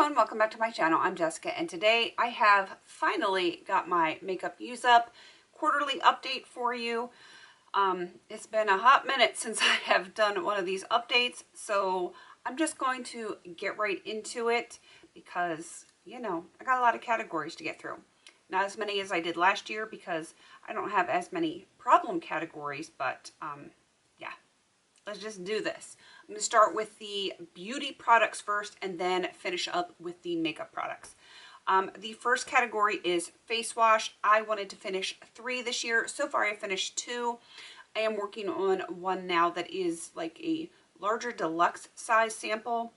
everyone, welcome back to my channel. I'm Jessica, and today I have finally got my makeup use up quarterly update for you. It's been a hot minute since I have done one of these updates, so I'm just going to get right into it because, you know, I got a lot of categories to get through. Not as many as I did last year because I don't have as many problem categories, but yeah, let's just do this. I'm going to start with the beauty products first and then finish up with the makeup products. The first category is face wash. I wanted to finish 3 this year. So far I finished 2. I am working on one now that is like a larger deluxe size sample,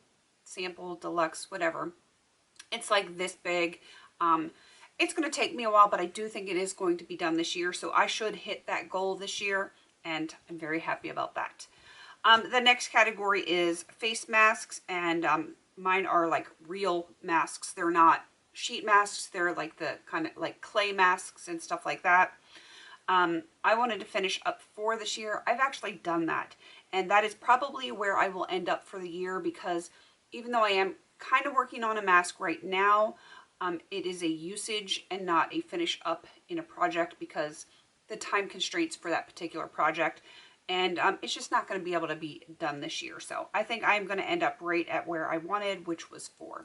deluxe, whatever. It's like this big. It's going to take me a while, but I do think it is going to be done this year. So I should hit that goal this year, and I'm very happy about that. The next category is face masks, and mine are like real masks. They're not sheet masks. They're like the kind of like clay masks and stuff like that. I wanted to finish up 4 this year. I've actually done that, and that is probably where I will end up for the year because even though I am kind of working on a mask right now, it is a usage and not a finish up in a project because the time constraints for that particular project. And it's just not going to be able to be done this year. So I think I'm going to end up right at where I wanted, which was 4.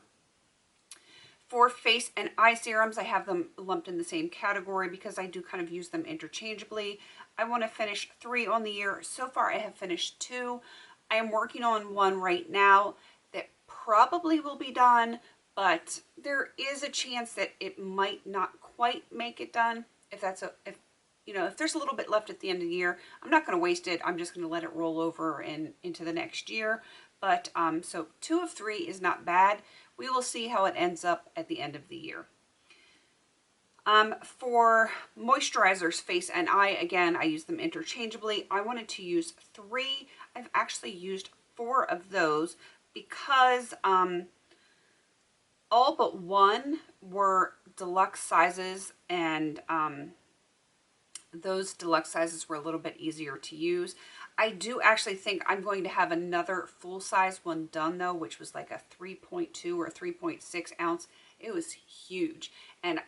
For face and eye serums, I have them lumped in the same category because I do kind of use them interchangeably. I want to finish 3 on the year. So far I have finished 2. I am working on one right now that probably will be done, but there is a chance that it might not quite make it done. If there's a little bit left at the end of the year, I'm not going to waste it. I'm just going to let it roll over and into the next year. But so 2 of 3 is not bad. We will see how it ends up at the end of the year. For moisturizers, face and eye, again, I use them interchangeably. I wanted to use 3. I've actually used 4 of those because all but 1 were deluxe sizes, and those deluxe sizes were a little bit easier to use. I do actually think I'm going to have another full-size one done, though, which was like a 3.2 or 3.6 ounce. It was huge. And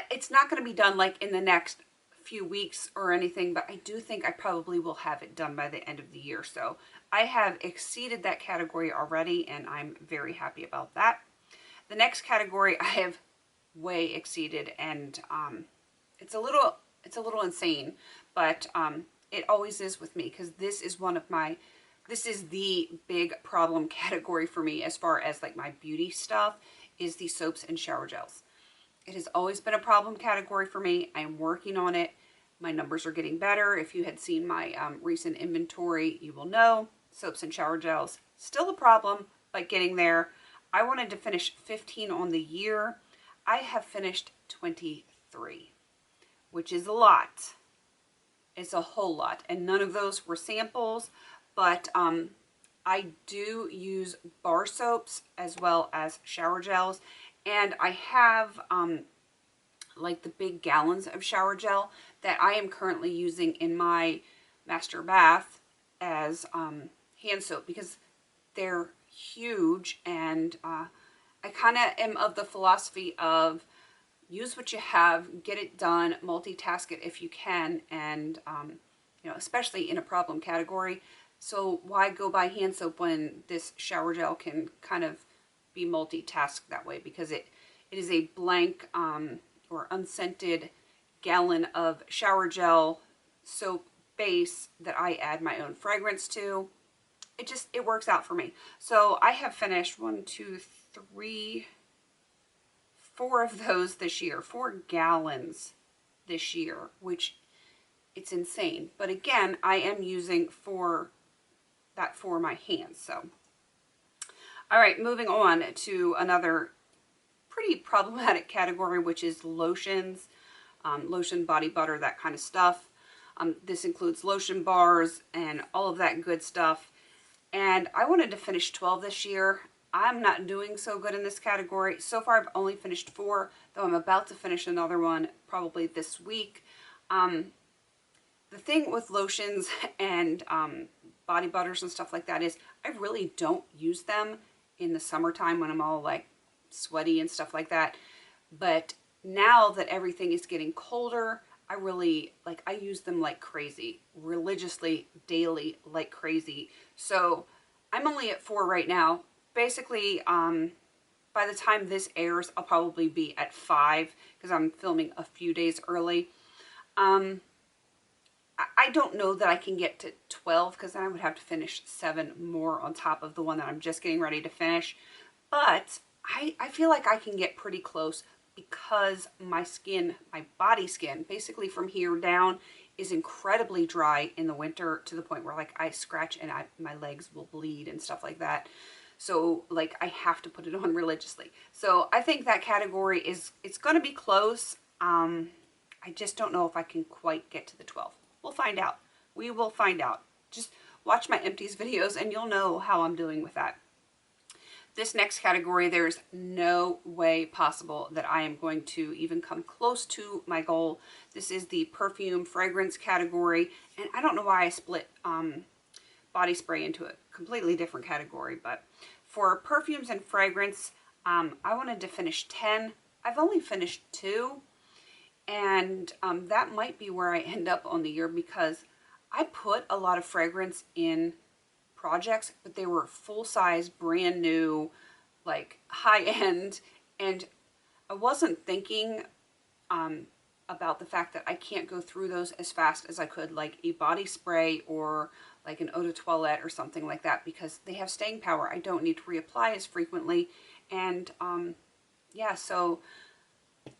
it's not going to be done like in the next few weeks or anything, but I do think I probably will have it done by the end of the year. So I have exceeded that category already, and I'm very happy about that. The next category I have way exceeded, and it's a little insane, but it always is with me because this is the big problem category for me as far as like my beauty stuff is the soaps and shower gels. It has always been a problem category for me. I am working on it. My numbers are getting better. If you had seen my recent inventory, you will know soaps and shower gels still a problem, but getting there. I wanted to finish 15 on the year. I have finished 23, which is a lot. It's a whole lot, and none of those were samples, but I do use bar soaps as well as shower gels, and I have like the big gallons of shower gel that I am currently using in my master bath as hand soap because they're huge, and I kind of am of the philosophy of use what you have, get it done, multitask it if you can, and especially in a problem category. So why go buy hand soap when this shower gel can kind of be multitasked that way? Because it is a blank or unscented gallon of shower gel soap base that I add my own fragrance to. It works out for me. So I have finished 1, 2, 3, 4 of those this year, 4 gallons this year, which it's insane. But again, I am using for my hands. So, all right, moving on to another pretty problematic category, which is lotions, lotion, body butter, that kind of stuff. This includes lotion bars and all of that good stuff. And I wanted to finish 12 this year. I'm not doing so good in this category. So far, I've only finished 4, though I'm about to finish another one probably this week. The thing with lotions and body butters and stuff like that is I really don't use them in the summertime when I'm all like sweaty and stuff like that. But now that everything is getting colder, I really, like, I use them like crazy, religiously, daily, like crazy. So I'm only at 4 right now. Basically, by the time this airs, I'll probably be at 5 because I'm filming a few days early. I don't know that I can get to 12 because then I would have to finish 7 more on top of the one that I'm just getting ready to finish. But I feel like I can get pretty close because my skin, my body skin, basically from here down, is incredibly dry in the winter to the point where like I scratch and my legs will bleed and stuff like that. So like I have to put it on religiously. So I think that category is, it's going to be close. I just don't know if I can quite get to the 12. We'll find out. We will find out. Just watch my empties videos and you'll know how I'm doing with that. This next category, there's no way possible that I am going to even come close to my goal. This is the perfume fragrance category, and I don't know why I split body spray into a completely different category, but for perfumes and fragrance, I wanted to finish 10. I've only finished 2, and that might be where I end up on the year because I put a lot of fragrance in projects, but they were full-size, brand new, like high-end, and I wasn't thinking about the fact that I can't go through those as fast as I could, like a body spray or like an eau de toilette or something like that, because they have staying power. I don't need to reapply as frequently, and yeah, so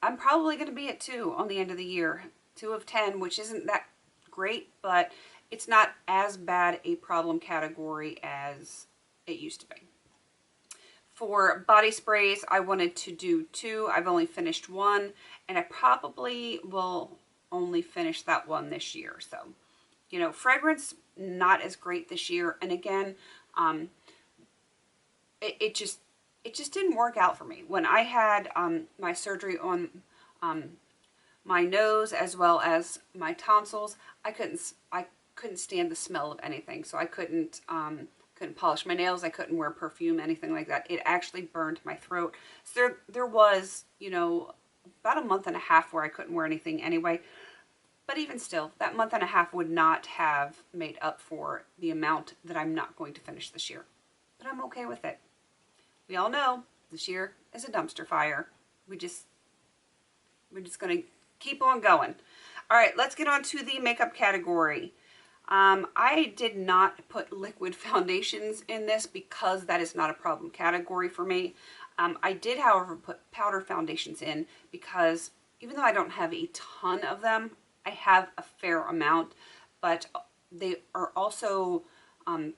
I'm probably going to be at 2 on the end of the year. 2 of 10, which isn't that great, but it's not as bad a problem category as it used to be. For body sprays, I wanted to do 2. I've only finished 1, and I probably will only finish that one this year. So, you know, fragrance, not as great this year. And again, it just didn't work out for me. When I had my surgery on my nose as well as my tonsils, I couldn't stand the smell of anything. So I couldn't polish my nails. I couldn't wear perfume, anything like that. It actually burned my throat. So there was, you know, about a month and a half where I couldn't wear anything anyway. But even still, that month and a half would not have made up for the amount that I'm not going to finish this year. But I'm okay with it. We all know this year is a dumpster fire. We're just going to keep on going. All right, let's get on to the makeup category. I did not put liquid foundations in this because that is not a problem category for me. I did, however, put powder foundations in because even though I don't have a ton of them, I have a fair amount, but they are also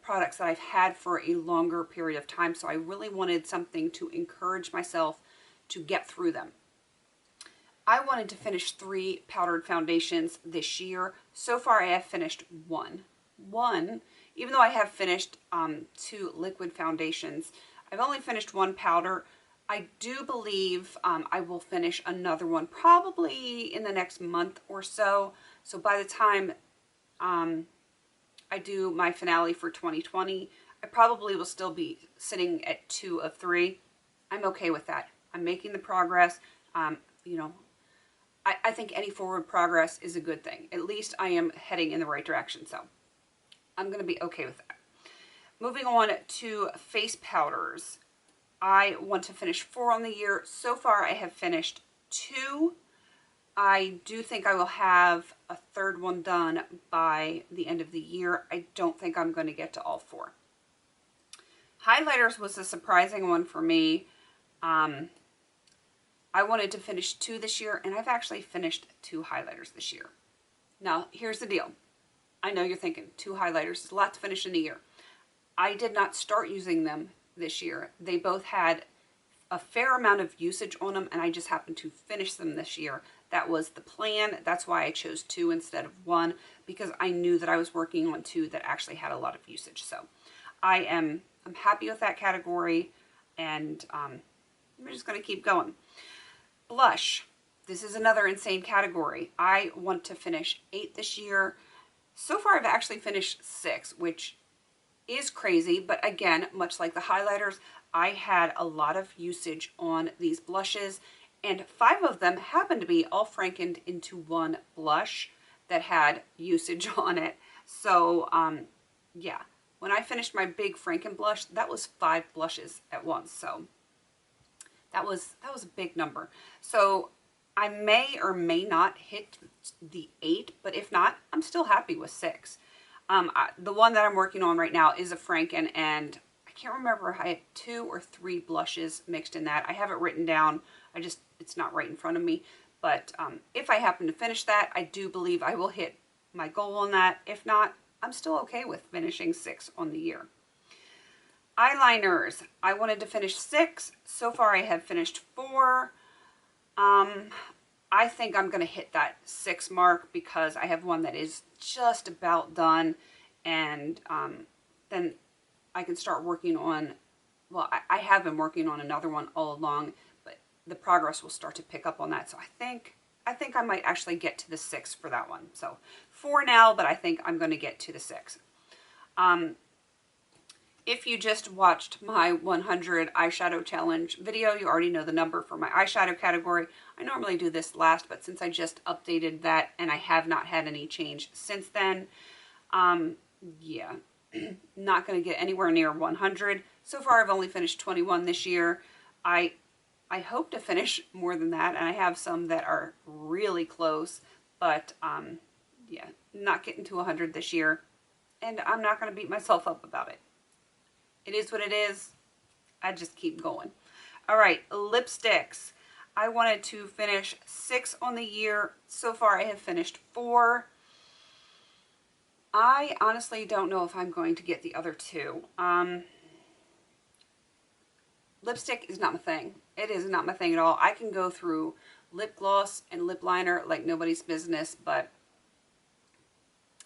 products that I've had for a longer period of time, so I really wanted something to encourage myself to get through them. I wanted to finish 3 powdered foundations this year. So far I have finished 1. Even though I have finished 2 liquid foundations, I've only finished 1 powder. I do believe I will finish another one probably in the next month or so. So by the time I do my finale for 2020, I probably will still be sitting at 2 of 3. I'm okay with that. I'm making the progress. You know, I think any forward progress is a good thing. At least I am heading in the right direction, so I'm going to be okay with that. Moving on to face powders. I want to finish 4 on the year. So far I have finished 2. I do think I will have a 3rd one done by the end of the year. I don't think I'm going to get to all 4. Highlighters was a surprising one for me. I wanted to finish 2 this year, and I've actually finished 2 highlighters this year. Now, here's the deal. I know you're thinking 2 highlighters is a lot to finish in a year. I did not start using them this year. They both had a fair amount of usage on them, and I just happened to finish them this year. That was the plan. That's why I chose 2 instead of 1, because I knew that I was working on 2 that actually had a lot of usage. So I'm happy with that category, and we're just going to keep going. Blush. This is another insane category. I want to finish 8 this year. So far I've actually finished 6, which is crazy, but again, much like the highlighters, I had a lot of usage on these blushes, and 5 of them happened to be all frankened into one blush that had usage on it. So yeah, when I finished my big Franken blush, that was 5 blushes at once. So that was a big number. So I may or may not hit the 8, but if not, I'm still happy with 6. The one that I'm working on right now is a Franken, and I can't remember if I had 2 or 3 blushes mixed in that. I have it written down. It's not right in front of me. But if I happen to finish that, I do believe I will hit my goal on that. If not, I'm still okay with finishing 6 on the year. Eyeliners, I wanted to finish 6. So far I have finished 4. I think I'm going to hit that 6 mark because I have one that is just about done, and then I can start working on, well, I have been working on another one all along, but the progress will start to pick up on that. So I think I might actually get to the 6 for that one. So 4 now, but I think I'm going to get to the 6. If you just watched my 100 eyeshadow challenge video, you already know the number for my eyeshadow category. I normally do this last, but since I just updated that and I have not had any change since then, yeah, not going to get anywhere near 100. So far, I've only finished 21 this year. I hope to finish more than that, and I have some that are really close, but yeah, not getting to 100 this year, and I'm not going to beat myself up about it. It is what it is. I just keep going. All right, lipsticks. I wanted to finish 6 on the year. So far, I have finished 4. I honestly don't know if I'm going to get the other 2. Lipstick is not my thing. It is not my thing at all. I can go through lip gloss and lip liner like nobody's business, but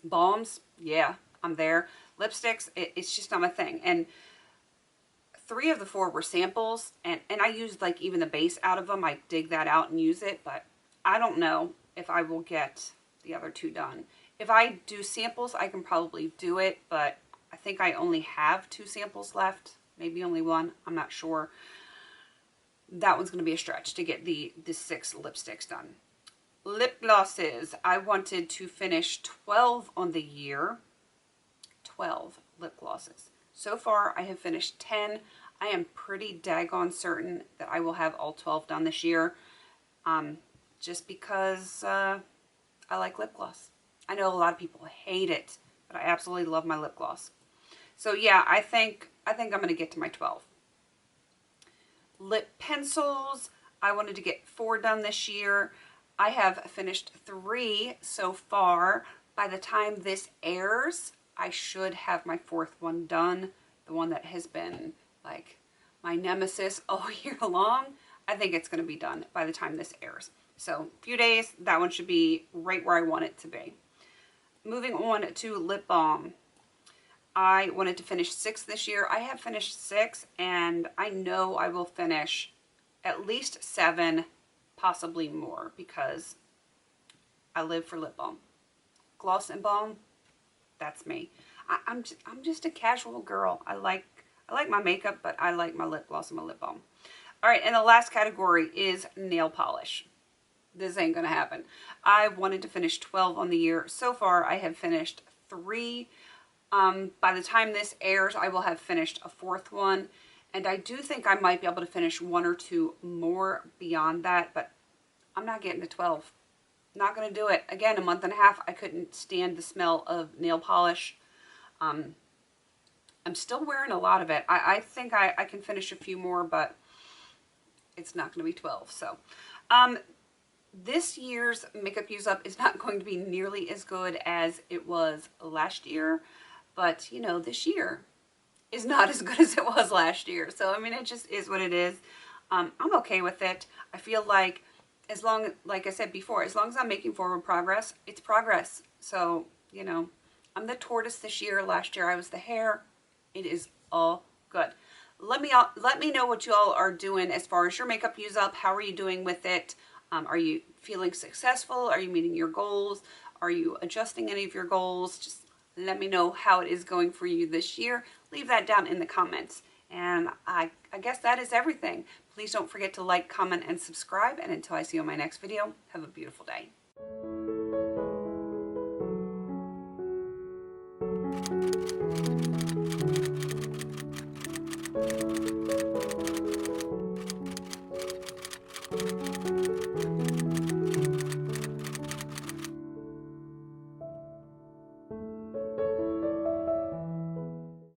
balms, yeah, I'm there. Lipsticks, it's just not my thing. And 3 of the 4 were samples, and I used like even the base out of them. I dig that out and use it, but I don't know if I will get the other 2 done. If I do samples, I can probably do it, but I think I only have 2 samples left, maybe only 1, I'm not sure. That one's going to be a stretch to get the 6 lipsticks done. Lip glosses, I wanted to finish 12 on the year. 12 lip glosses. So far, I have finished 10. I am pretty daggone certain that I will have all 12 done this year, just because I like lip gloss. I know a lot of people hate it, but I absolutely love my lip gloss. So yeah, I think I'm going to get to my 12. Lip pencils, I wanted to get 4 done this year. I have finished 3 so far. By the time this airs, I should have my 4th one done. The one that has been like my nemesis all year long. I think it's going to be done by the time this airs. So a few days, that one should be right where I want it to be. Moving on to lip balm. I wanted to finish 6 this year. I have finished 6, and I know I will finish at least 7, possibly more, because I live for lip balm. Gloss and balm, that's me. I'm just a casual girl. I like my makeup, but I like my lip gloss and my lip balm. All right, and the last category is nail polish. This ain't gonna happen. I wanted to finish 12 on the year. So far, I have finished 3. By the time this airs, I will have finished a 4th one, and I do think I might be able to finish 1 or 2 more beyond that, but I'm not getting to 12. Not going to do it. Again, a month and a half, I couldn't stand the smell of nail polish. I'm still wearing a lot of it. I think I can finish a few more, but it's not going to be 12. So, this year's makeup use up is not going to be nearly as good as it was last year, but you know, this year is not as good as it was last year. So, I mean, it just is what it is. I'm okay with it. I feel like like I said before, as long as I'm making forward progress, it's progress. So, you know, I'm the tortoise this year. Last year I was the hare. It is all good. Let me know what you all are doing as far as your makeup use up. How are you doing with it? Are you feeling successful? Are you meeting your goals? Are you adjusting any of your goals? Just let me know how it is going for you this year. Leave that down in the comments. And I guess that is everything. Please don't forget to like, comment, and subscribe. And until I see you in my next video, have a beautiful day.